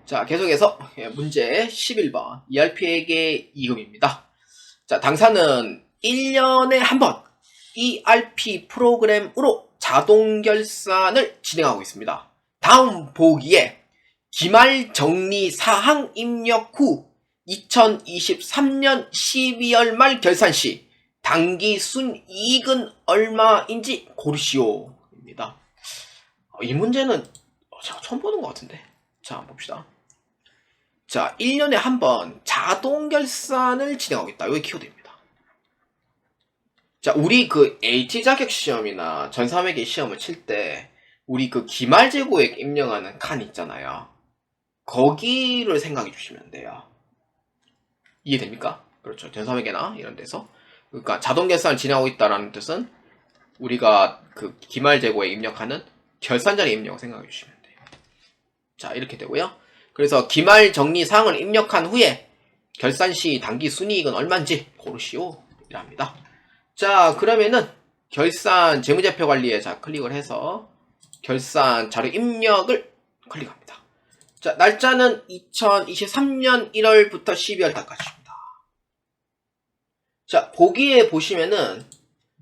자, 계속해서 문제 11번 ERP에게 이금입니다. 자, 당사는 1년에 한 번 ERP 프로그램으로 자동 결산을 진행하고 있습니다. 다음 보기에 기말 정리 사항 입력 후 2023년 12월 말 결산 시 당기 순이익은 얼마인지 고르시오. 입니다. 이 문제는 제가 처음 보는 것 같은데. 자, 한번 봅시다. 자, 1년에 한 번 자동 결산을 진행하고 있다. 이게 키워드입니다. 자, 우리 그 AT 자격 시험이나 전사회계 시험을 칠 때 우리 그 기말 재고액 입력하는 칸 있잖아요. 거기를 생각해 주시면 돼요. 이해됩니까? 그렇죠. 전사회계나 이런 데서. 그러니까 자동 결산을 진행하고 있다라는 뜻은 우리가 그 기말 재고액 입력하는 결산자의 입력을 생각해 주시면 돼요. 자, 이렇게 되고요. 그래서 기말 정리 사항을 입력한 후에 결산 시 당기 순이익은 얼마인지 고르시오. 이랍니다. 자, 그러면은 결산 재무제표 관리에 자 클릭을 해서 결산 자료 입력을 클릭합니다. 자, 날짜는 2023년 1월부터 12월 달까지입니다. 자, 보기에 보시면은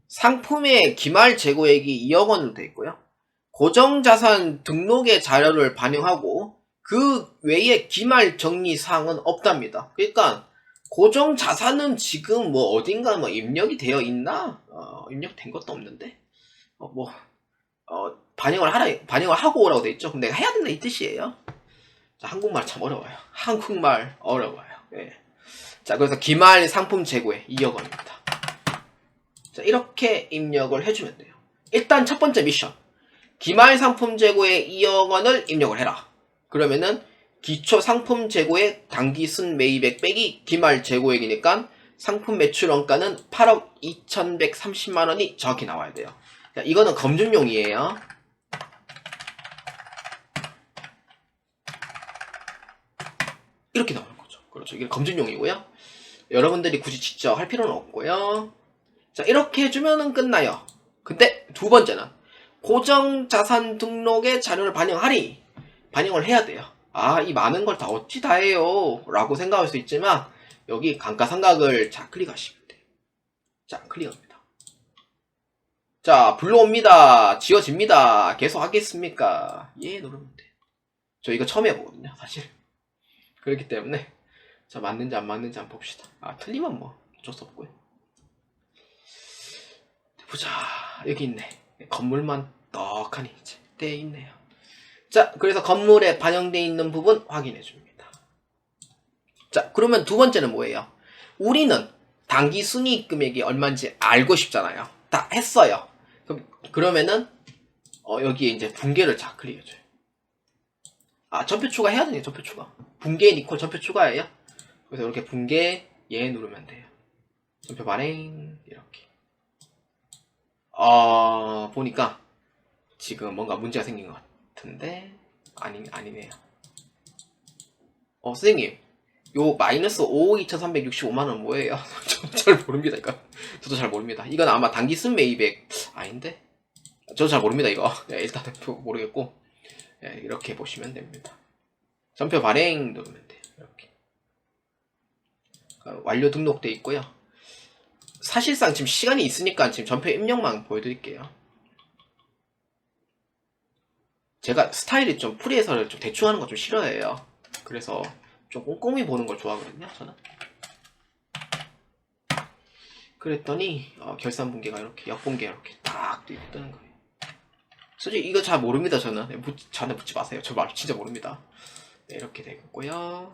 상품의 기말 재고액이 2억 원으로 되어 있고요. 고정자산 등록의 자료를 반영하고 그 외에 기말 정리 사항은 없답니다. 그러니까 고정자산은 지금 뭐 어딘가 뭐 입력이 되어 있나? 입력된 것도 없는데 반영을 하고 오라고 돼 있죠. 그럼 내가 해야 된다 이 뜻이에요. 자, 한국말 참 어려워요. 한국말 어려워요. 예. 자, 그래서 기말 상품 재고에 2억 원입니다. 자, 이렇게 입력을 해주면 돼요. 일단 첫 번째 미션. 기말 상품 재고에 2억 원을 입력을 해라. 그러면은 기초 상품 재고의 당기 순 매입액 빼기 기말 재고액이니까 상품 매출 원가는 8억 2130만 원이 정확히 나와야 돼요. 자, 이거는 검증용이에요. 이렇게 나오는 거죠. 그렇죠. 이게 검증용이고요. 여러분들이 굳이 직접 할 필요는 없고요. 자, 이렇게 해주면은 끝나요. 근데 두 번째는 고정자산 등록의 자료를 반영을 해야 돼요. 아, 이 많은 걸 다 어찌 다 해요 라고 생각할 수 있지만 여기 감가상각을 자 클릭하시면 돼요. 자, 클릭합니다. 자, 불러옵니다. 지워집니다. 계속 하겠습니까? 예, 누르면 돼요. 저 이거 처음 해보거든요, 사실. 그렇기 때문에 자, 맞는지 안 맞는지 한번 봅시다. 아, 틀리면 뭐 어쩔 수 없고요. 보자, 여기 있네. 건물만 떡하니 이제 돼 있네요. 자, 그래서 건물에 반영되어 있는 부분 확인해 줍니다. 자, 그러면 두 번째는 뭐예요? 우리는 당기 순이익 금액이 얼마인지 알고 싶잖아요. 다 했어요. 그러면은 여기에 이제 분계를 자 클릭해 줘요. 아, 전표 추가해야 되네. 전표 추가. 분계 니콜 전표 추가예요. 그래서 이렇게 분계 예 누르면 돼요. 전표 발행 이렇게. 보니까 지금 뭔가 문제가 생긴 것 같은데 아니네요. 선생님, 요 마이너스 5억 2365만원 뭐예요? 저도 잘 모릅니다. 이거 저도 잘 모릅니다. 이건 아마 당기순 매입액 아닌데? 저도 잘 모릅니다. 이거 일단은 모르겠고, 이렇게 보시면 됩니다. 전표 발행 누르면 돼요. 이렇게 완료 등록돼 있고요. 사실상 지금 시간이 있으니까 지금 전표 입력만 보여드릴게요. 제가 스타일이 좀 프리해서를 좀 대충 하는 거 좀 싫어해요. 그래서 좀 꼼꼼히 보는 걸 좋아하거든요, 저는. 그랬더니 결산 분계가 이렇게 역분계가 이렇게 딱 뜨는 거예요. 솔직히 이거 잘 모릅니다. 저는 저한테 묻지 마세요. 저 말 진짜 모릅니다. 네, 이렇게 되겠고요.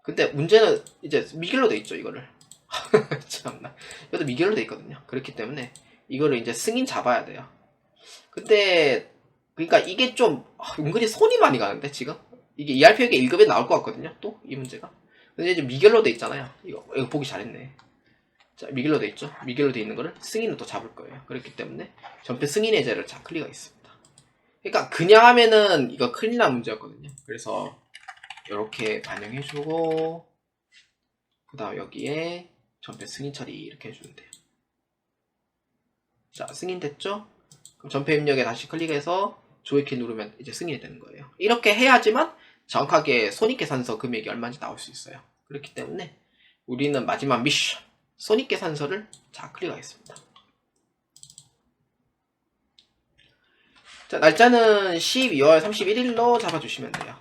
근데 문제는 이제 미결로 돼 있죠, 이거를. 참나. 이것도 미결로 돼 있거든요. 그렇기 때문에 이거를 이제 승인 잡아야 돼요. 근데 그러니까 이게 좀 은근히 손이 많이 가는데 지금 이게 ERP에게 1급에 나올 것 같거든요. 또 이 문제가. 근데 이제 미결로 돼 있잖아요. 이거 보기 잘했네. 자, 미결로 돼 있죠. 미결로 돼 있는 거를 승인을 또 잡을 거예요. 그렇기 때문에 전표 승인 해제를 자 클릭가 있습니다. 그러니까 그냥 하면은 이거 큰일 난 문제였거든요. 그래서 이렇게 반영해주고 그 다음 여기에 전표 승인 처리 이렇게 해주면 돼요. 자, 승인됐죠? 그럼 전표 입력에 다시 클릭해서 조회키 누르면 이제 승인이 되는 거예요. 이렇게 해야지만 정확하게 손익계산서 금액이 얼마인지 나올 수 있어요. 그렇기 때문에 우리는 마지막 미션 손익계산서를 자 클릭하겠습니다. 자, 날짜는 12월 31일로 잡아주시면 돼요.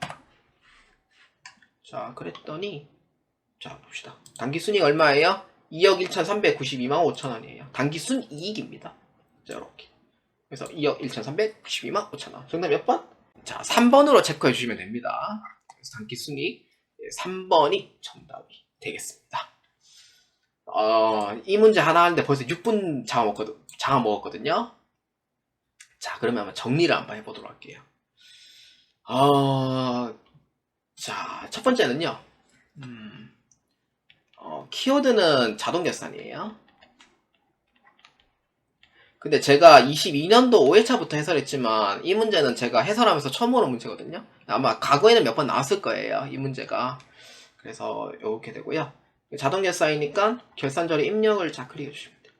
자, 그랬더니 자 봅시다. 단기순이익 얼마예요? 2억 1,392만 5천원이에요. 단기순이익입니다. 자, 이렇게. 그래서 2억 1,392만 5천원. 정답 몇 번? 자, 3번으로 체크해 주시면 됩니다. 그래서 단기순이익 3번이 정답이 되겠습니다. 이 문제 하나 하는데 벌써 6분 잡아먹었거든요. 자, 그러면 한번 정리를 한번 해보도록 할게요. 자, 첫 번째는요. 키워드는 자동결산이에요. 근데 제가 22년도 5회차부터 해설했지만 이 문제는 제가 해설하면서 처음 보는 문제거든요. 아마 과거에는 몇 번 나왔을 거예요, 이 문제가. 그래서 이렇게 되고요. 자동결산이니까 결산처리 입력을 자 클릭해 주시면 돼요.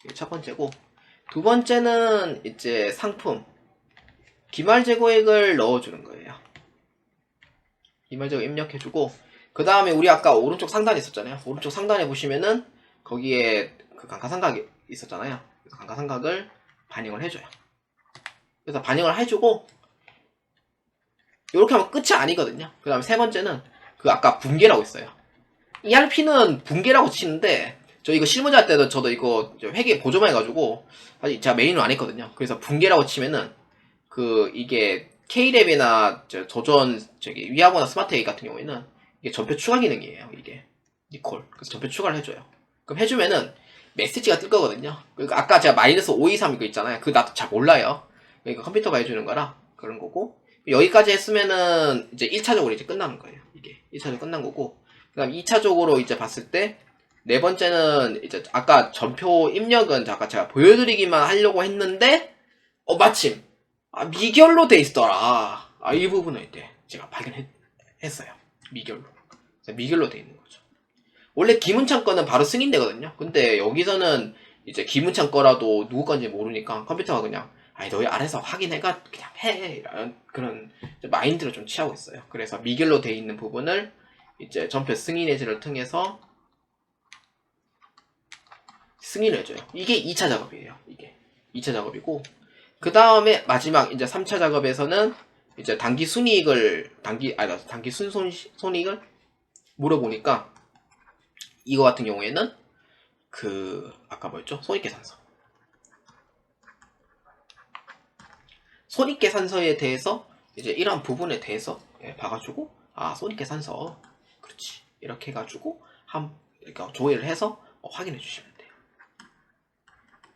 이게 첫 번째고, 두 번째는 이제 상품 기말재고액을 넣어주는 거예요. 기말재고 입력해주고, 그 다음에 우리 아까 오른쪽 상단에 있었잖아요. 오른쪽 상단에 보시면은 거기에 그 감가상각이 있었잖아요. 그래서 감가상각을 반영을 해줘요. 그래서 반영을 해주고, 이렇게 하면 끝이 아니거든요. 그 다음에 세 번째는 그 아까 분계라고 있어요. ERP는 분계라고 치는데 저 이거 실무자 할 때도 저도 이거 회계 보조만 해가지고 사실 제가 메인은 안 했거든요. 그래서 분계라고 치면은 그 이게 K랩이나 조전 저기 위하거나 스마트 A 같은 경우에는 이게 전표 추가 기능이에요. 이게 니콜. 그래서 전표 추가를 해줘요. 그럼 해주면은 메시지가 뜰 거거든요. 그러니까 아까 제가 마이너스 523 이거 있잖아요. 그거 나도 잘 몰라요. 그러니까 컴퓨터가 해주는 거라 그런 거고, 여기까지 했으면은 이제 1차적으로 이제 끝나는 거예요. 이게 1차적으로 끝난 거고, 그 다음 2차적으로 이제 봤을 때 네 번째는 이제 아까 전표 입력은 아까 제가 보여드리기만 하려고 했는데 마침 미결로 돼 있더라. 이 부분을 이제 제가 발견했어요. 미결로. 미결로 돼 있는 거죠. 원래 김은창 거는 바로 승인되거든요. 근데 여기서는 이제 김은창 거라도 누구 건지 모르니까 컴퓨터가 그냥 너희 알아서 확인해가 그냥 해, 이런 그런 마인드를 좀 취하고 있어요. 그래서 미결로 돼 있는 부분을 이제 전표 승인 해제를 통해서 승인을 해줘요. 이게 2차 작업이에요. 이게 2차 작업이고, 그 다음에 마지막 이제 3차 작업에서는 이제 단기 순이익을 단기 순손익을 물어보니까 이거 같은 경우에는 그 아까 뭐였죠? 손익계산서. 손익계산서에 대해서 이제 이런 부분에 대해서 봐가지고 손익계산서 그렇지 이렇게 해가지고 그러니까 조회를 해서 확인해 주시면 돼요.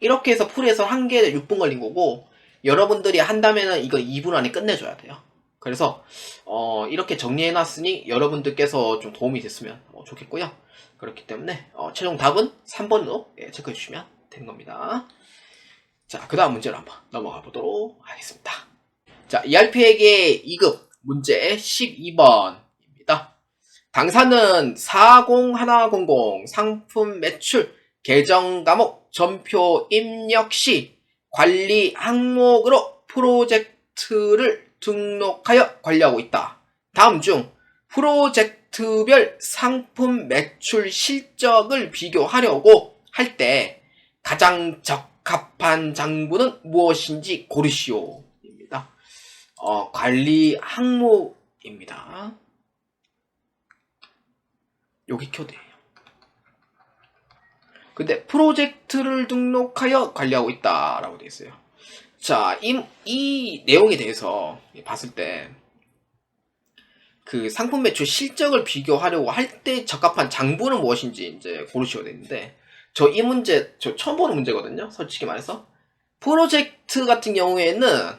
이렇게 해서 풀이해서 한 개에 6분 걸린 거고, 여러분들이 한다면은 이거 2분 안에 끝내줘야 돼요. 그래서 이렇게 정리해놨으니 여러분들께서 좀 도움이 됐으면 좋겠고요. 그렇기 때문에 최종 답은 3번으로 체크해 주시면 되는 겁니다. 자, 그 다음 문제로 한번 넘어가 보도록 하겠습니다. 자, ERP에게 2급 문제 12번입니다. 당사는 40100 상품 매출 계정 과목 전표 입력 시 관리 항목으로 프로젝트를 등록하여 관리하고 있다. 다음 중 프로젝트별 상품 매출 실적을 비교하려고 할 때 가장 적합한 장부는 무엇인지 고르시오. 입니다. 관리 항목입니다. 여기 켜드예요. 근데 프로젝트를 등록하여 관리하고 있다라고 되어 있어요. 자, 이 내용에 대해서 봤을 때 그 상품 매출 실적을 비교하려고 할 때 적합한 장부는 무엇인지 이제 고르셔야 되는데, 저 이 문제 저 처음 보는 문제거든요. 솔직히 말해서 프로젝트 같은 경우에는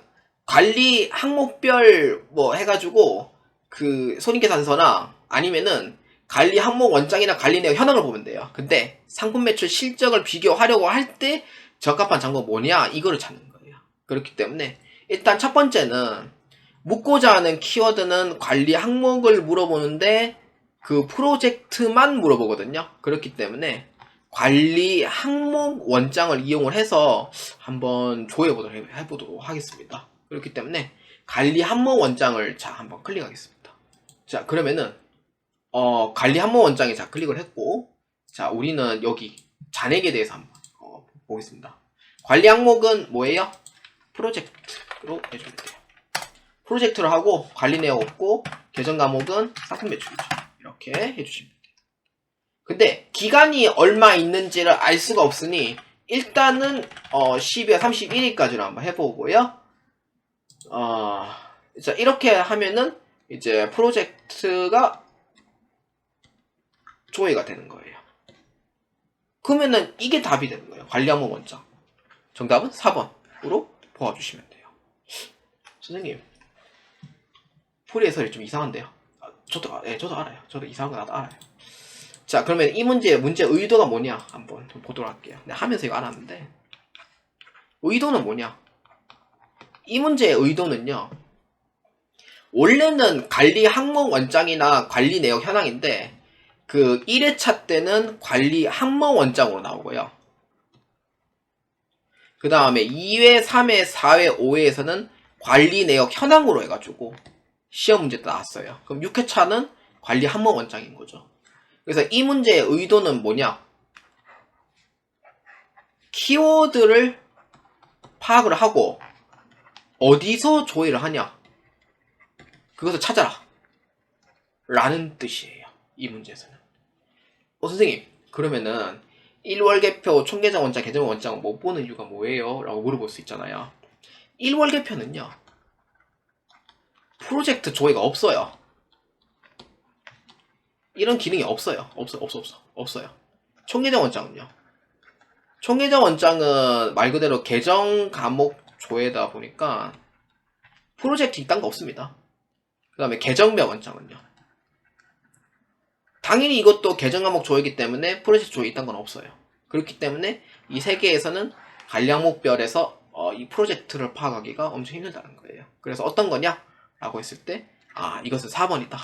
관리 항목별 뭐 해가지고 그 손익계산서나 아니면은 관리 항목 원장이나 관리 내역 현황을 보면 돼요. 근데 상품 매출 실적을 비교하려고 할 때 적합한 장부가 뭐냐 이거를 찾는 거예요. 그렇기 때문에 일단 첫 번째는 묻고자 하는 키워드는 관리 항목을 물어보는데 그 프로젝트만 물어보거든요. 그렇기 때문에 관리 항목 원장을 이용을 해서 한번 조회해보도록 하겠습니다. 그렇기 때문에 관리 항목 원장을 자 한번 클릭하겠습니다. 자 그러면은 관리 항목 원장에 자 클릭을 했고, 자 우리는 여기 잔액에 대해서 한번 보겠습니다. 관리 항목은 뭐예요? 프로젝트로 해주면 돼요. 프로젝트를 하고 관리 내역 없고 계정 과목은 상품 매출이죠. 이렇게 해주시면 돼요. 근데 기간이 얼마 있는지를 알 수가 없으니 일단은 12월 31일까지로 한번 해보고요. 자 이렇게 하면은 이제 프로젝트가 조회가 되는 거예요. 그러면은 이게 답이 되는 거예요. 관리 항목 원장. 정답은 4번으로 보아주시면 돼요. 선생님, 풀이 해설이 좀 이상한데요. 저도 알아요. 저도 이상한 거 나도 알아요. 자, 그러면 이 문제 의도가 뭐냐 한번 좀 보도록 할게요. 하면서 이거 알았는데, 의도는 뭐냐? 이 문제의 의도는요, 원래는 관리 항목 원장이나 관리 내역 현황인데 그 1회차 때는 관리 항목 원장으로 나오고요. 그 다음에 2회, 3회, 4회, 5회에서는 관리 내역 현황으로 해가지고 시험 문제 때 나왔어요. 그럼 6회차는 관리 항목 원장인 거죠. 그래서 이 문제의 의도는 뭐냐? 키워드를 파악을 하고 어디서 조회를 하냐? 그것을 찾아라 라는 뜻이에요. 이 문제에서는. 선생님, 그러면은 1월 개표, 총계정 원장, 계정 원장을 못 보는 이유가 뭐예요? 라고 물어볼 수 있잖아요. 1월 개표는요, 프로젝트 조회가 없어요. 이런 기능이 없어요. 없어요. 총계정 원장은요, 총계정 원장은 말 그대로 계정 과목 조회다 보니까 프로젝트 이딴 거 없습니다. 그 다음에 계정별 원장은요, 당연히 이것도 계정 과목 조회이기 때문에 프로젝트 조회 이딴 건 없어요. 그렇기 때문에 이 세 개에서는 관리 항목별에서 이 프로젝트를 파악하기가 엄청 힘들다는 거예요. 그래서 어떤 거냐? 라고 했을 때, 이것은 4번이다.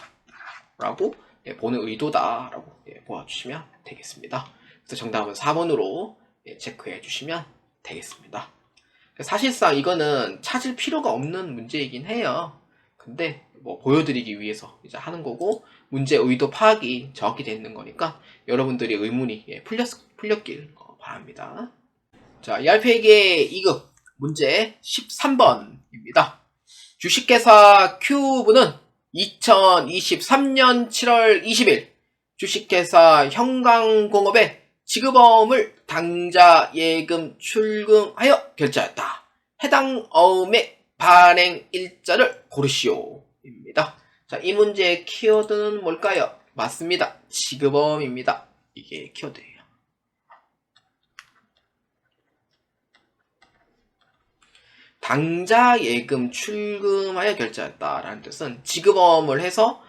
라고 보는 의도다. 라고 보아주시면 되겠습니다. 그래서 정답은 4번으로 체크해 주시면 되겠습니다. 사실상 이거는 찾을 필요가 없는 문제이긴 해요. 근데 뭐 보여드리기 위해서 이제 하는 거고, 문제 의도 파악이 정확히 되어 있는 거니까 여러분들이 의문이 풀렸길 바랍니다. 자, ERP에게 2급 문제 13번입니다. 주식회사 큐브는 2023년 7월 20일 주식회사 형광공업에 지급어음을 당좌 예금 출금하여 결제하였다. 해당 어음의 발행 일자를 고르시오. 입니다. 자, 이 문제의 키워드는 뭘까요? 맞습니다. 지급어음입니다. 이게 키워드예요. 당좌 예금 출금하여 결제했다라는 뜻은 지급어음을 해서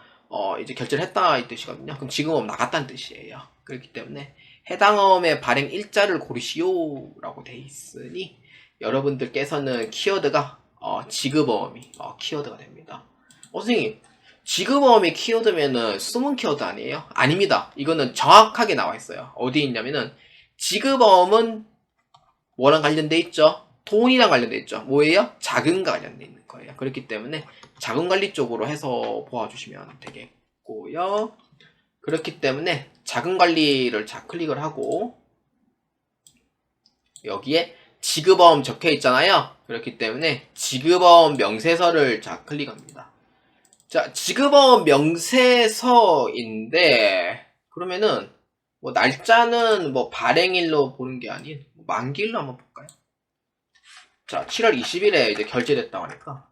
이제 결제를 했다 이 뜻이거든요. 그럼 지급어음 나갔다는 뜻이에요. 그렇기 때문에 해당 어음의 발행 일자를 고르시오라고 돼 있으니 여러분들께서는 키워드가 지급어음이 키워드가 됩니다. 선생님, 지급어음이 키워드면은 숨은 키워드 아니에요? 아닙니다. 이거는 정확하게 나와 있어요. 어디 있냐면은 지급어음은 뭐랑 관련돼 있죠? 돈이랑 관련돼 있죠. 뭐예요? 자금과 관련돼 있는 거예요. 그렇기 때문에 자금관리 쪽으로 해서 보아주시면 되겠고요. 그렇기 때문에 자금관리를 자 클릭을 하고 여기에 지급어음 적혀 있잖아요. 그렇기 때문에 지급어음 명세서를 자 클릭합니다. 자, 지급어음 명세서인데 그러면은 뭐 날짜는 뭐 발행일로 보는 게 아닌 만기일로 한번 볼까요? 자, 7월 20일에 이제 결제됐다고 하니까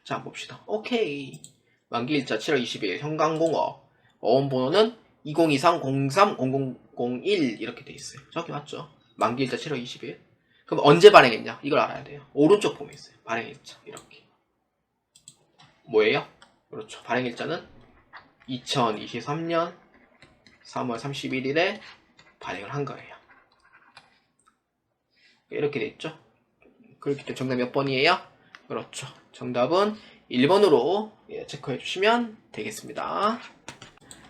자, 한번 봅시다. 오케이. 만기일자 7월 20일 형광공업 어음번호는 2023-03-0001 이렇게 돼 있어요. 정확히 맞죠? 만기일자 7월 20일. 그럼 언제 발행했냐? 이걸 알아야 돼요. 오른쪽 보면 있어요. 발행일자 이렇게. 뭐예요? 그렇죠. 발행일자는 2023년 3월 31일에 발행을 한 거예요. 이렇게 돼 있죠? 그렇기 때문에 정답 몇 번이에요? 그렇죠. 정답은 1번으로 체크해 주시면 되겠습니다.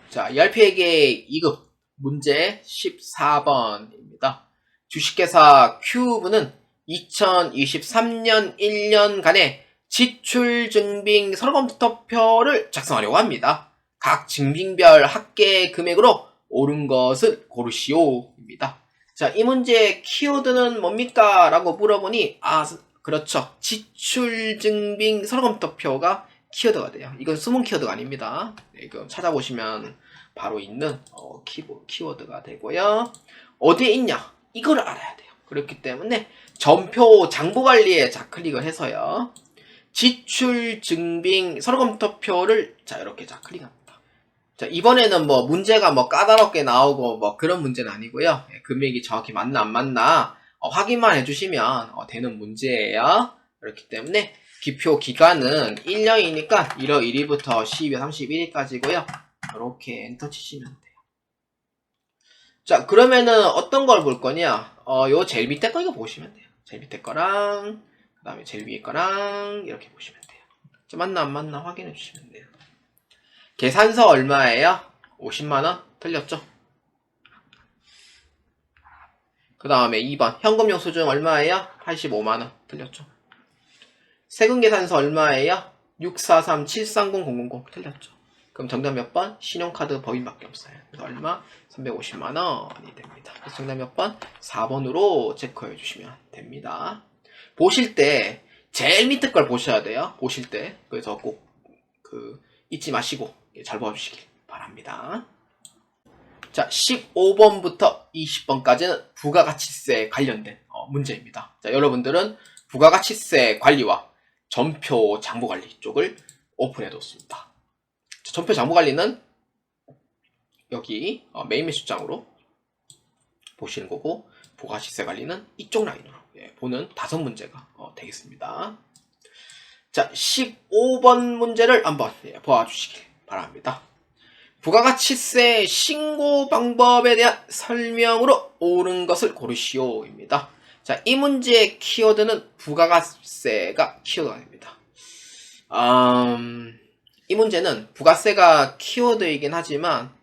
자, ERP에게 2급 문제 14번입니다. 주식회사 큐브는 2023년 1년간의 지출 증빙 서류검토표를 작성하려고 합니다. 각 증빙별 합계 금액으로 옳은 것을 고르시오입니다. 자, 이 문제의 키워드는 뭡니까? 라고 물어보니 그렇죠. 지출 증빙 서류검토표가 키워드가 돼요. 이건 숨은 키워드가 아닙니다. 이거 찾아보시면 바로 있는 키워드가 되고요. 어디에 있냐? 이걸 알아야 돼요. 그렇기 때문에 전표 장부관리에 클릭을 해서요. 지출 증빙 서류검토표를 이렇게 클릭합니다. 자, 이번에는 문제가 까다롭게 나오고 그런 문제는 아니고요. 금액이 정확히 맞나 안 맞나 확인만 해주시면 되는 문제예요. 그렇기 때문에 기표 기간은 1년이니까 1월 1일부터 12월 31일까지고요. 이렇게 엔터 치시면 돼요. 자, 그러면은 어떤 걸 볼 거냐? 요 제일 밑에 거 이거 보시면 돼요. 제일 밑에 거랑 그 다음에 제일 위에 거랑 이렇게 보시면 돼요. 자, 맞나 안 맞나 확인해 주시면 돼요. 계산서 얼마예요? 50만원? 틀렸죠? 그 다음에 2번 현금용 수증 얼마예요? 85만원. 틀렸죠? 세금 계산서 얼마예요? 643-730-000. 틀렸죠? 그럼 정답 몇 번? 신용카드 법인밖에 없어요. 그래서 얼마? 350만원이 됩니다. 그래서 정답 몇 번? 4번으로 체크해 주시면 됩니다. 보실 때 제일 밑에 걸 보셔야 돼요. 보실 때. 그래서 꼭 잊지 마시고 잘 봐주시길 바랍니다. 자, 15번부터 20번까지는 부가가치세 관련된 문제입니다. 자, 여러분들은 부가가치세 관리와 전표 장부관리 쪽을 오픈해 뒀습니다. 전표 장부관리는 여기 메인 매수장으로 보시는 거고, 부가가치세 관리는 이쪽 라인으로 보는 5문제가 되겠습니다. 자, 15번 문제를 한번 보아주시길 바랍니다. 부가가치세 신고 방법에 대한 설명으로 옳은 것을 고르시오입니다. 자, 이 문제의 키워드는 부가가세가 키워드가 됩니다. 이 문제는 부가세가 키워드이긴 하지만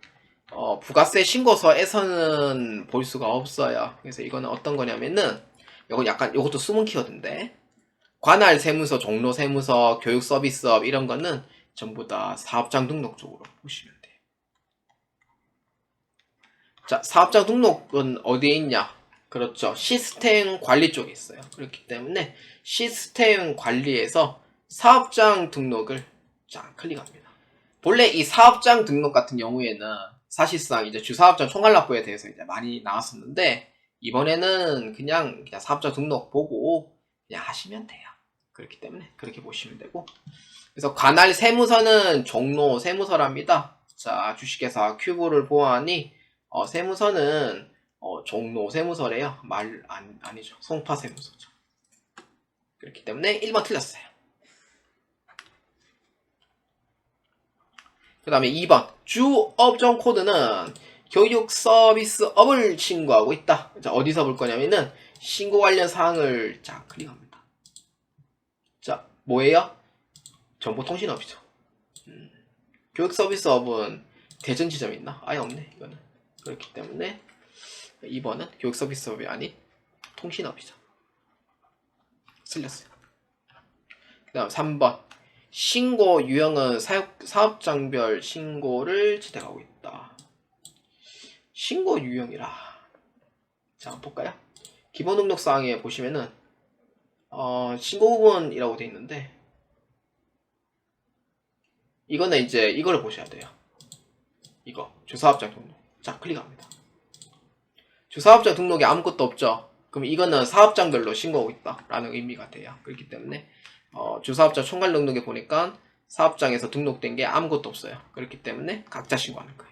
부가세 신고서에서는 볼 수가 없어요. 그래서 이거는 어떤 거냐면은 요것도 숨은 키워드인데, 관할 세무서, 종로 세무서, 교육 서비스업 이런 거는 전부 다 사업장 등록 쪽으로 보시면 돼요. 자, 사업장 등록은 어디에 있냐? 그렇죠. 시스템 관리 쪽에 있어요. 그렇기 때문에 시스템 관리에서 사업장 등록을 클릭합니다. 본래 이 사업장 등록 같은 경우에는 사실상 이제 주사업장 총괄납부에 대해서 이제 많이 나왔었는데, 이번에는 그냥 사업장 등록 보고 그냥 하시면 돼요. 그렇기 때문에 그렇게 보시면 되고, 그래서 관할 세무서는 종로 세무서랍니다. 자, 주식회사 큐브를 보아하니 세무서는 종로 세무서래요. 아니죠. 송파 세무서죠. 그렇기 때문에 1번 틀렸어요. 그 다음에 2번 주업종 코드는 교육 서비스업을 신고하고 있다. 자, 어디서 볼 거냐면은 신고 관련 사항을 클릭합니다. 자, 뭐예요? 정보통신업이죠. 교육 서비스업은 대전 지점이 있나? 아예 없네, 이거는. 그렇기 때문에 2번은 교육 서비스업이 아닌 통신업이죠. 틀렸어요. 그 다음 3번 신고 유형은 사업장별 신고를 진행하고 있다. 신고 유형이라. 자, 한번 볼까요? 기본 등록사항에 보시면은 신고 부분이라고 되어 있는데, 이거는 이제 이거를 보셔야 돼요. 이거 주사업장 등록. 자, 클릭합니다. 주사업장 등록에 아무것도 없죠. 그럼 이거는 사업장별로 신고하고 있다라는 의미가 돼요. 그렇기 때문에 주사업장 총괄 등록에 보니까 사업장에서 등록된 게 아무것도 없어요. 그렇기 때문에 각자 신고하는 거예요.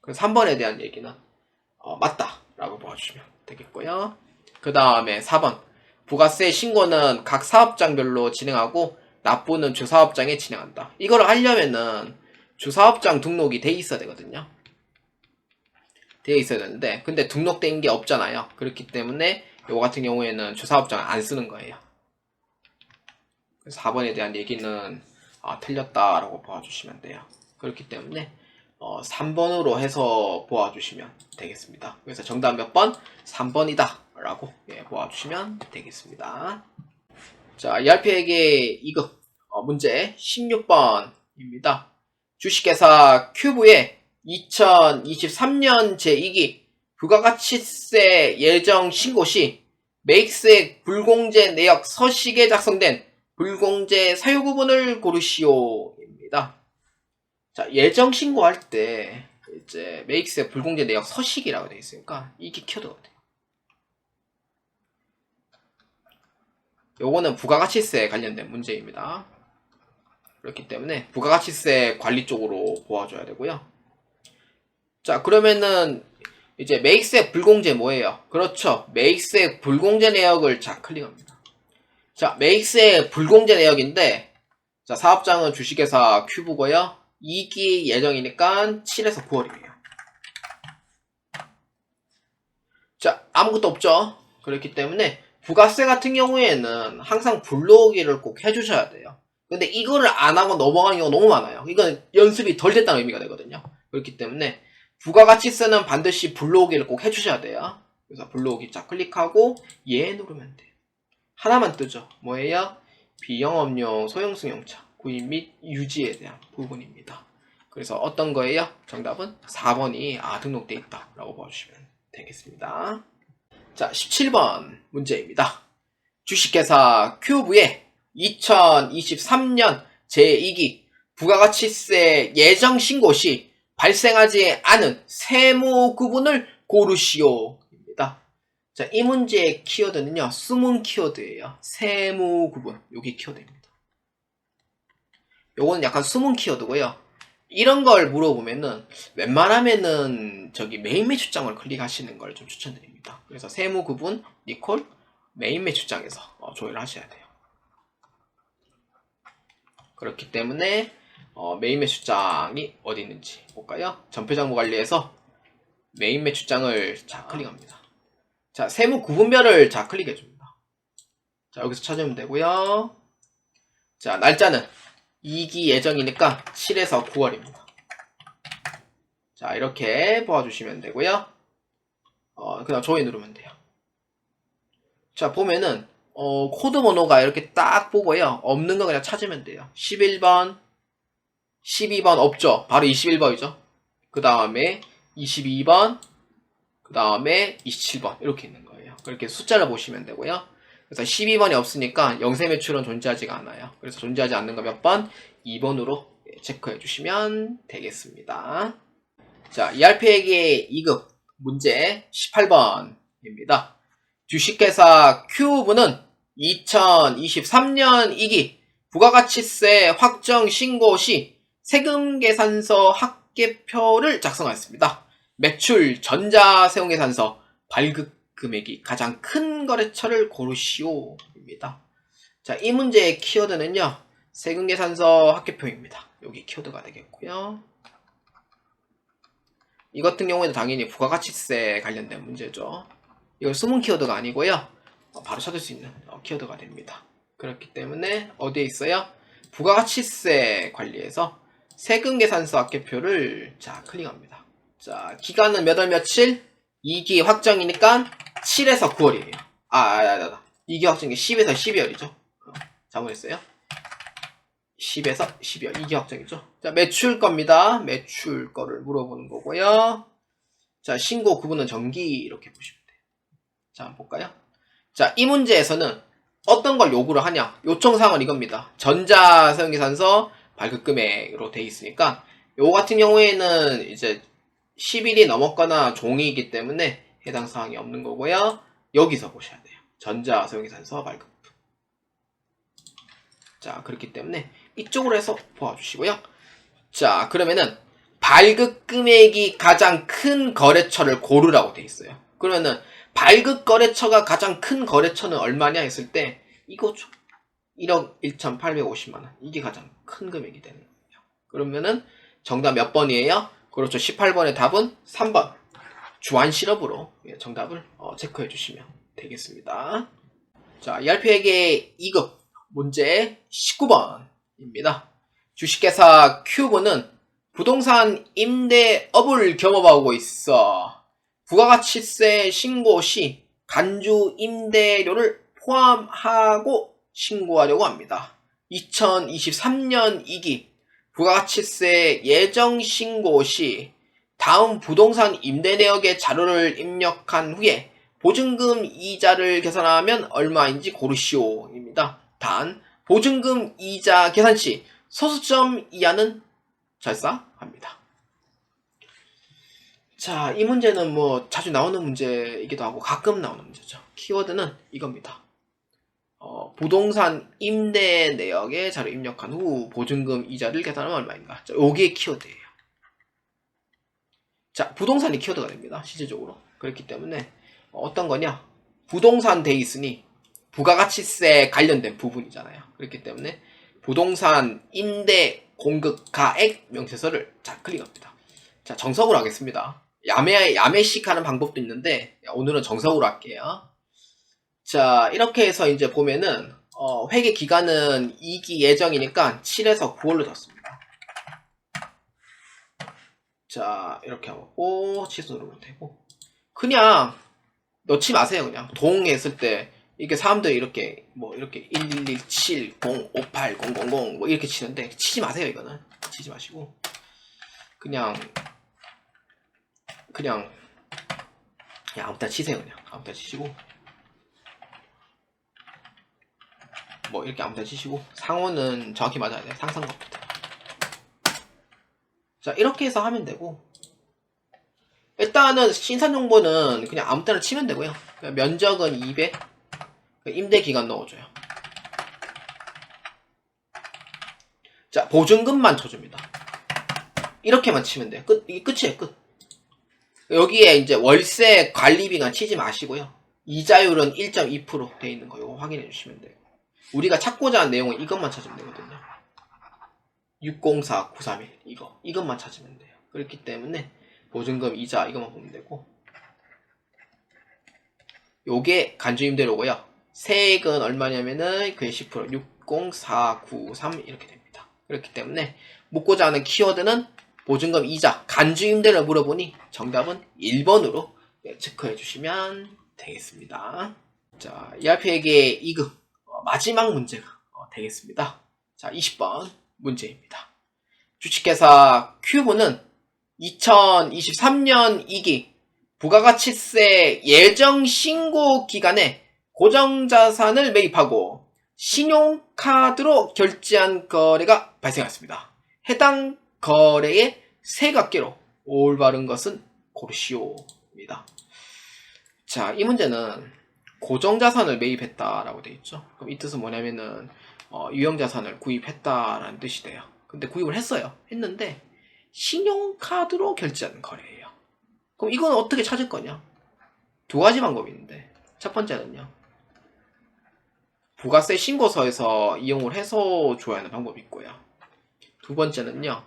그래서 3번에 대한 얘기는 맞다라고 봐주시면 되겠고요. 그 다음에 4번 부가세 신고는 각 사업장별로 진행하고 납부는 주사업장에 진행한다. 이걸 하려면은 주사업장 등록이 돼 있어야 되거든요. 되어 있어야 되는데, 근데 등록된 게 없잖아요. 그렇기 때문에 이거 같은 경우에는 주사업장 안 쓰는 거예요. 그래서 4번에 대한 얘기는 틀렸다라고 보아주시면 돼요. 그렇기 때문에 3번으로 해서 보아주시면 되겠습니다. 그래서 정답 몇 번? 3번이다 라고 보아주시면 되겠습니다. 자, ERP에게 2급 문제 16번입니다. 주식회사 큐브의 2023년 제2기 부가가치세 예정 신고 시 매익세액 불공제 내역 서식에 작성된 불공제 사유 구분을 고르시오입니다. 자, 예정 신고할 때 이제 매익세액 불공제 내역 서식이라고 되어 있으니까 이게 키워드가 돼요. 요거는 부가가치세 관련된 문제입니다. 그렇기 때문에 부가가치세 관리 쪽으로 보아줘야 되고요. 자, 그러면은 이제 매익세액 불공제 뭐예요? 그렇죠. 매익세액 불공제 내역을 자 클릭합니다. 자, 매익세액 불공제 내역인데 자, 사업장은 주식회사 큐브고요. 2기 예정이니까 7에서 9월이에요. 자, 아무것도 없죠. 그렇기 때문에 부가세 같은 경우에는 항상 불러오기를 꼭 해주셔야 돼요. 근데 이거를 안 하고 넘어가는 경우가 너무 많아요. 이건 연습이 덜 됐다는 의미가 되거든요. 그렇기 때문에 부가가치세는 반드시 불러오기를 꼭 해주셔야 돼요. 그래서 불러오기 자 클릭하고 예 누르면 돼요. 하나만 뜨죠. 뭐예요? 비영업용 소형승용차 구입 및 유지에 대한 부분입니다. 그래서 어떤 거예요? 정답은 4번이 등록돼 있다 라고 봐주시면 되겠습니다. 자, 17번 문제입니다. 주식회사 큐브의 2023년 제2기 부가가치세 예정 신고 시 발생하지 않은 세무 구분을 고르시오입니다. 자, 이 문제의 키워드는요, 숨은 키워드예요. 세무 구분, 요게 키워드입니다. 요거는 약간 숨은 키워드고요. 이런 걸 물어보면은 웬만하면은 저기 메인 매출장을 클릭하시는 걸 좀 추천드립니다. 그래서 세무 구분, 니콜, 메인 매출장에서 조회를 하셔야 돼요. 그렇기 때문에 메인 매출장이 어디 있는지 볼까요? 전표장부 관리에서 메인 매출장을 자 클릭합니다. 자, 세무 구분별을 자 클릭해 줍니다. 자, 여기서 찾으면 되고요. 자, 날짜는 2기 예정이니까 7에서 9월입니다. 자, 이렇게 보아주시면 되고요. 그냥 조회 누르면 돼요. 자, 보면은 코드 번호가 이렇게 딱 보고요. 없는 거 그냥 찾으면 돼요. 11번, 12번 없죠? 바로 21번이죠. 그 다음에 22번, 그 다음에 27번 이렇게 있는 거예요. 그렇게 숫자를 보시면 되고요. 그래서 12번이 없으니까 영세 매출은 존재하지가 않아요. 그래서 존재하지 않는 거 몇 번? 2번으로 체크해 주시면 되겠습니다. 자, ERP에게 2급 문제 18번입니다. 주식회사 큐브는 2023년 2기 부가가치세 확정 신고 시 세금계산서 합계표를 작성하였습니다. 매출 전자세금계산서 발급 금액이 가장 큰 거래처를 고르시오입니다. 자, 이 문제의 키워드는요, 세금계산서 합계표입니다. 여기 키워드가 되겠고요. 이 같은 경우에는 당연히 부가가치세 관련된 문제죠. 이건 숨은 키워드가 아니고요. 바로 찾을 수 있는 키워드가 됩니다. 그렇기 때문에 어디에 있어요? 부가가치세 관리에서 세금계산서 합계표를 자 클릭합니다. 자, 기간은 몇 월 며칠? 2기 확정이니까 7에서 9월이에요. 2기 확정이 10에서 12월이죠. 잘못했어요. 10에서 12월 2기 확정이죠. 자, 매출 겁니다. 매출 거를 물어보는 거고요. 자, 신고 구분은 정기 이렇게 보시면 돼요. 자, 한번 볼까요? 자, 이 문제에서는 어떤 걸 요구를 하냐? 요청사항은 이겁니다. 전자세금계산서 발급금액으로 돼 있으니까 요 같은 경우에는 이제 10일이 넘었거나 종이이기 때문에 해당 사항이 없는 거고요. 여기서 보셔야 돼요. 전자세금계산서 발급. 자, 그렇기 때문에 이쪽으로 해서 보아주시고요. 자, 그러면은 발급 금액이 가장 큰 거래처를 고르라고 돼 있어요. 그러면은 발급 거래처가 가장 큰 거래처는 얼마냐 했을 때 이거죠. 1억 1,850만원. 이게 가장 큰 금액이 되는 거예요. 그러면은 정답 몇 번이에요? 그렇죠. 18번의 답은 3번. 주안실업으로 정답을 체크해 주시면 되겠습니다. 자, ERP에게 2급 문제 19번입니다. 주식회사 큐브는 부동산 임대업을 겸업하고 있어 부가가치세 신고 시 간주 임대료를 포함하고 신고하려고 합니다. 2023년 2기 부가가치세 예정 신고 시 다음 부동산 임대 내역의 자료를 입력한 후에 보증금 이자를 계산하면 얼마인지 고르시오입니다. 단 보증금 이자 계산 시 소수점 이하는 절사합니다. 자, 이 문제는 뭐 자주 나오는 문제이기도 하고 가끔 나오는 문제죠. 키워드는 이겁니다. 부동산 임대 내역에 자료 입력한 후 보증금 이자를 계산하면 얼마인가? 자, 요게 키워드예요. 자, 부동산이 키워드가 됩니다. 실질적으로. 그렇기 때문에 어떤 거냐? 부동산 돼 있으니 부가가치세 관련된 부분이잖아요. 그렇기 때문에 부동산 임대 공급 가액 명세서를 자 클릭합니다. 자, 정석으로 하겠습니다. 야매식 하는 방법도 있는데 오늘은 정석으로 할게요. 자, 이렇게 해서 이제 보면은 회계 기간은 2기 예정이니까 7에서 9월로 잡습니다. 자, 이렇게 하고 취소 누르면 되고 그냥 넣지 마세요. 그냥 동했을 때 이게 사람들이 이렇게 뭐 이렇게 1117058000 뭐 이렇게 치는데 치지 마세요. 이거는 치지 마시고 그냥 아무 데나 치세요. 그냥 아무 데나 치시고 뭐 이렇게 아무 데나 치시고 상호는 정확히 맞아야 돼요. 상상값부터. 자, 이렇게 해서 하면 되고 일단은 신산정보는 그냥 아무 때나 치면 되고요. 면적은 200, 임대기간 넣어줘요. 자, 보증금만 쳐줍니다. 이렇게만 치면 돼요. 이게 끝이에요. 끝. 여기에 이제 월세 관리비만 치지 마시고요. 이자율은 1.2% 돼 있는 거 이거 확인해 주시면 돼요. 우리가 찾고자 하는 내용은 이것만 찾으면 되거든요. 604931 이것만 찾으면 돼요. 그렇기 때문에 보증금 이자 이것만 보면 되고 요게 간주임대료고요. 세액은 얼마냐면은 그게 10% 60493 이렇게 됩니다. 그렇기 때문에 묻고자 하는 키워드는 보증금 이자 간주임대료를 물어보니 정답은 1번으로 체크해 주시면 되겠습니다. 자, ERP에게 2급 마지막 문제가 되겠습니다. 자, 20번 문제입니다. 주식회사 큐브는 2023년 2기 부가가치세 예정 신고 기간에 고정자산을 매입하고 신용카드로 결제한 거래가 발생했습니다. 해당 거래의 세각계로 올바른 것은 고르시오입니다. 자, 이 문제는 고정자산을 매입했다라고 되어 있죠. 그럼 이 뜻은 뭐냐면은 유형자산을 구입했다라는 뜻이 돼요. 근데 구입을 했어요. 했는데 신용카드로 결제한 거래예요. 그럼 이건 어떻게 찾을 거냐? 두 가지 방법이 있는데 첫 번째는요. 부가세 신고서에서 이용을 해서 줘야 하는 방법이 있고요. 두 번째는요.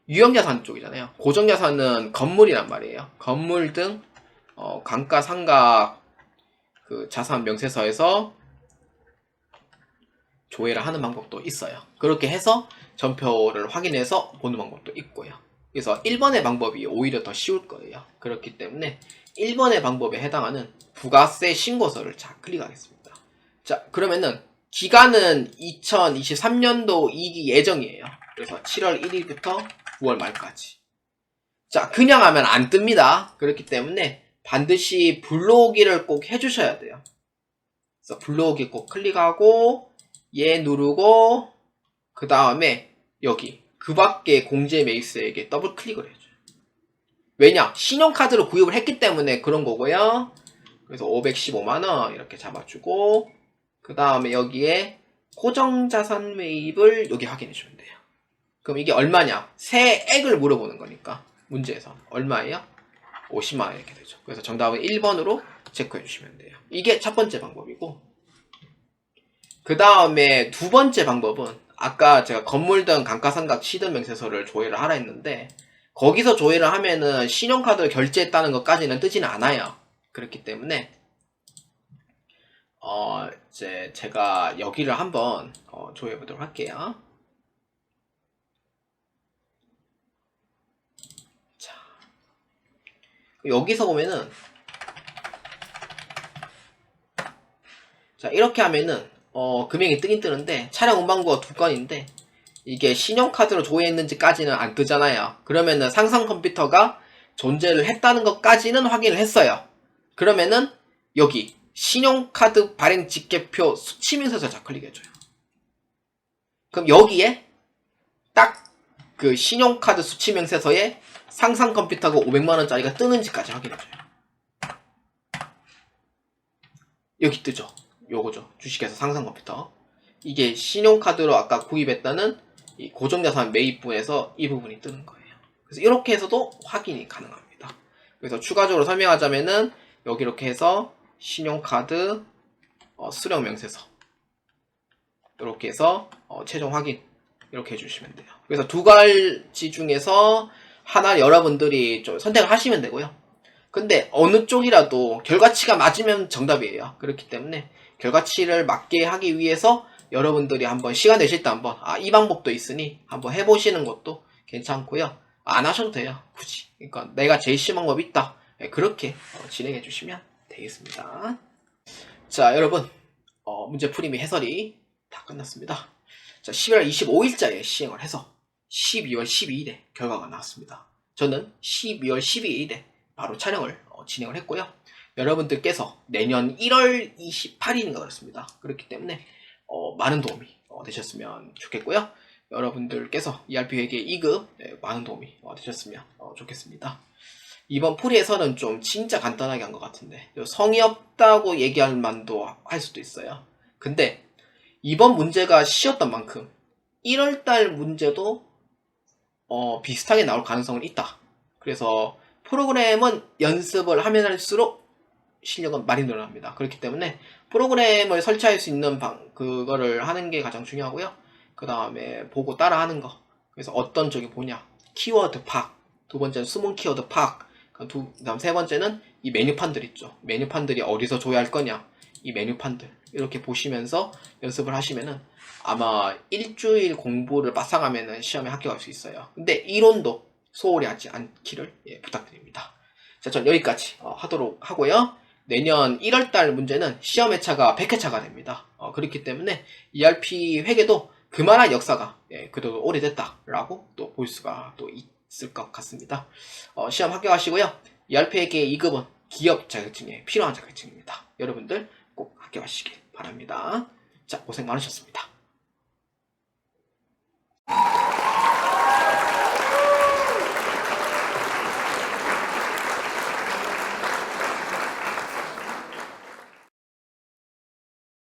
유형자산 쪽이잖아요. 고정자산은 건물이란 말이에요. 건물 등 감가상각 그 자산 명세서에서 조회를 하는 방법도 있어요. 그렇게 해서 전표를 확인해서 보는 방법도 있고요. 그래서 1번의 방법이 오히려 더 쉬울 거예요. 그렇기 때문에 1번의 방법에 해당하는 부가세 신고서를 자 클릭하겠습니다. 자, 그러면은 기간은 2023년도 2기 예정이에요. 그래서 7월 1일부터 9월 말까지. 자, 그냥 하면 안 뜹니다. 그렇기 때문에 반드시 불러오기를 꼭 해주셔야 돼요. 그래서 불러오기 꼭 클릭하고 얘 누르고 그 다음에 여기 그 밖에 공제 메이스에게 더블 클릭을 해줘요. 왜냐? 신용카드로 구입을 했기 때문에 그런 거고요. 그래서 515만원 이렇게 잡아주고 그 다음에 여기에 고정자산 매입을 여기 확인해주면 돼요. 그럼 이게 얼마냐? 세액을 물어보는 거니까 문제에서 얼마예요? 50만원 이렇게 되죠. 그래서 정답은 1번으로 체크해 주시면 돼요. 이게 첫 번째 방법이고 그 다음에 두 번째 방법은 아까 제가 건물 등 감가상각 시드 명세서를 조회를 하라 했는데 거기서 조회를 하면은 신용카드를 결제했다는 것까지는 뜨지는 않아요. 그렇기 때문에 이제 제가 여기를 한번 조회해 보도록 할게요. 자, 여기서 보면은 자, 이렇게 하면은 금액이 뜨긴 뜨는데 차량 운반구가 2건인데 이게 신용카드로 조회했는지까지는 안 뜨잖아요. 그러면은 상상 컴퓨터가 존재를 했다는 것까지는 확인을 했어요. 그러면은 여기 신용카드 발행 직계표 수치명세서 좌클릭해줘요. 그럼 여기에 딱 그 신용카드 수치명세서에 상상 컴퓨터가 500만원짜리가 뜨는지까지 확인해줘요. 여기 뜨죠. 요거죠. 주식회사 상상 컴퓨터. 이게 신용카드로 아까 구입했다는 이 고정자산 매입분에서 이 부분이 뜨는 거예요. 그래서 이렇게 해서도 확인이 가능합니다. 그래서 추가적으로 설명하자면은 여기 이렇게 해서 신용카드 수령명세서 이렇게 해서 최종 확인 이렇게 해주시면 돼요. 그래서 두 가지 중에서 하나 여러분들이 좀 선택을 하시면 되고요. 근데 어느 쪽이라도 결과치가 맞으면 정답이에요. 그렇기 때문에 결과치를 맞게 하기 위해서 여러분들이 한번 시간 내실 때 한번 이 방법도 있으니 한번 해보시는 것도 괜찮고요. 안 하셔도 돼요. 굳이. 그러니까 내가 제일 심한 법 있다. 그렇게 진행해 주시면 되겠습니다. 자, 여러분 문제풀이 및 해설이 다 끝났습니다. 자, 11월 25일자에 시행을 해서 12월 12일에 결과가 나왔습니다. 저는 12월 12일에 바로 촬영을 진행을 했고요. 여러분들께서 내년 1월 28일인가 그렇습니다. 그렇기 때문에 많은 도움이 되셨으면 좋겠고요. 여러분들께서 ERP 회계 2급 많은 도움이 되셨으면 좋겠습니다. 이번 풀이에서는 좀 진짜 간단하게 한 것 같은데 성의 없다고 얘기할 만도 할 수도 있어요. 근데 이번 문제가 쉬웠던 만큼 1월달 문제도 비슷하게 나올 가능성은 있다. 그래서 프로그램은 연습을 하면 할수록 실력은 많이 늘어납니다. 그렇기 때문에 프로그램을 설치할 수 있는 그거를 하는 게 가장 중요하고요. 그 다음에 보고 따라 하는 거. 그래서 어떤 쪽이 뭐냐. 키워드 파악. 두 번째는 숨은 키워드 파악. 그 다음 세 번째는 이 메뉴판들 있죠. 메뉴판들이 어디서 조회할 거냐. 이 메뉴판들. 이렇게 보시면서 연습을 하시면은 아마 일주일 공부를 빠삭하면은 시험에 합격할 수 있어요. 근데 이론도 소홀히 하지 않기를 부탁드립니다. 자, 전 여기까지 하도록 하고요. 내년 1월달 문제는 시험 회차가 100회차가 됩니다. 그렇기 때문에 ERP 회계도 그만한 역사가 그래도 오래됐다라고 또 볼 수가 또 있을 것 같습니다. 시험 합격하시고요. ERP 회계 2급은 기업 자격증에 필요한 자격증입니다. 여러분들 꼭 합격하시길 바랍니다. 자, 고생 많으셨습니다.